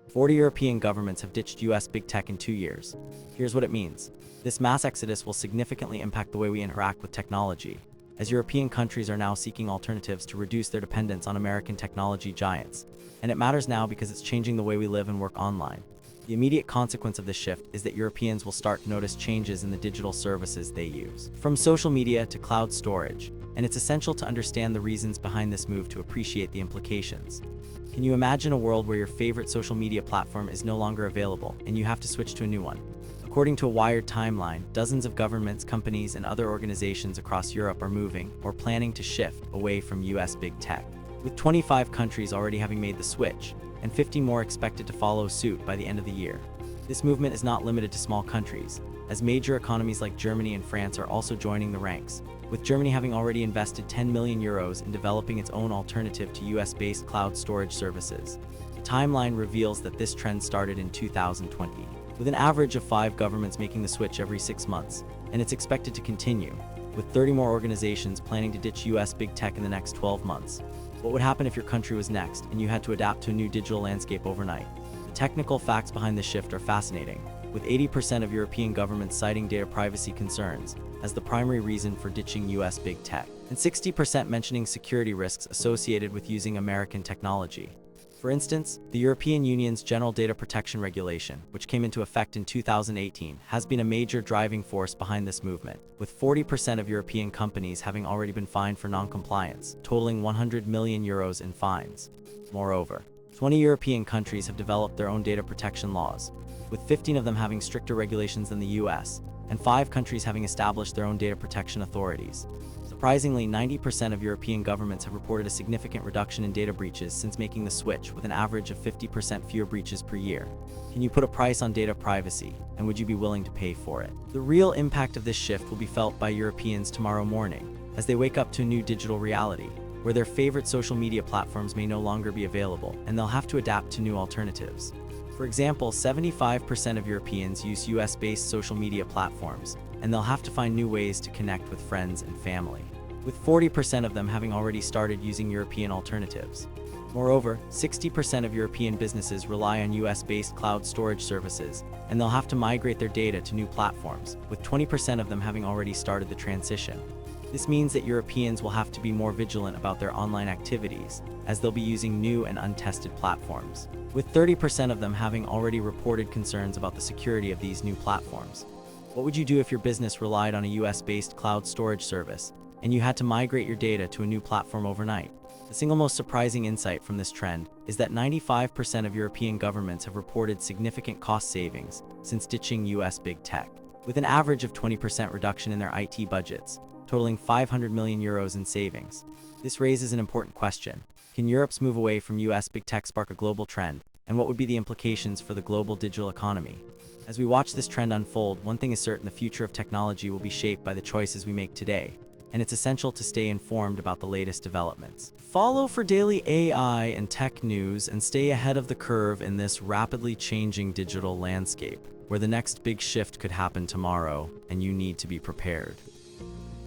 40 European governments have ditched US big tech in 2 years. Here's what it means. This mass exodus will significantly impact the way we interact with technology, as European countries are now seeking alternatives to reduce their dependence on American technology giants. And it matters now because it's changing the way we live and work online. The immediate consequence of this shift is that Europeans will start to notice changes in the digital services they use, from social media to cloud storage, and it's essential to understand the reasons behind this move to appreciate the implications. Can you imagine a world where your favorite social media platform is no longer available and you have to switch to a new one? According to a Wired timeline, dozens of governments, companies, and other organizations across Europe are moving or planning to shift away from US big tech, with 25 countries already having made the switch, and 50 more expected to follow suit by the end of the year. This movement is not limited to small countries, as major economies like Germany and France are also joining the ranks, with Germany having already invested 10 million euros in developing its own alternative to US-based cloud storage services. The timeline reveals that this trend started in 2020, with an average of 5 governments making the switch every 6 months, and it's expected to continue, with 30 more organizations planning to ditch US big tech in the next 12 months. What would happen if your country was next and you had to adapt to a new digital landscape overnight? The technical facts behind this shift are fascinating, with 80% of European governments citing data privacy concerns as the primary reason for ditching US big tech, and 60% mentioning security risks associated with using American technology. For instance, the European Union's General Data Protection Regulation, which came into effect in 2018, has been a major driving force behind this movement, with 40% of European companies having already been fined for non-compliance, totaling 100 million euros in fines. Moreover, 20 European countries have developed their own data protection laws, with 15 of them having stricter regulations than the US, and 5 countries having established their own data protection authorities. Surprisingly, 90% of European governments have reported a significant reduction in data breaches since making the switch, with an average of 50% fewer breaches per year. Can you put a price on data privacy, and would you be willing to pay for it? The real impact of this shift will be felt by Europeans tomorrow morning, as they wake up to a new digital reality, where their favorite social media platforms may no longer be available, and they'll have to adapt to new alternatives. For example, 75% of Europeans use US-based social media platforms, and they'll have to find new ways to connect with friends and family, with 40% of them having already started using European alternatives. Moreover, 60% of European businesses rely on US-based cloud storage services, and they'll have to migrate their data to new platforms, with 20% of them having already started the transition. This means that Europeans will have to be more vigilant about their online activities, as they'll be using new and untested platforms, with 30% of them having already reported concerns about the security of these new platforms. What would you do if your business relied on a US-based cloud storage service, and you had to migrate your data to a new platform overnight? The single most surprising insight from this trend is that 95% of European governments have reported significant cost savings since ditching US big tech, with an average of 20% reduction in their IT budgets, totaling 500 million euros in savings. This raises an important question. Can Europe's move away from US big tech spark a global trend, and what would be the implications for the global digital economy? As we watch this trend unfold, one thing is certain: the future of technology will be shaped by the choices we make today, and it's essential to stay informed about the latest developments. Follow for daily AI and tech news and stay ahead of the curve in this rapidly changing digital landscape, where the next big shift could happen tomorrow, and you need to be prepared.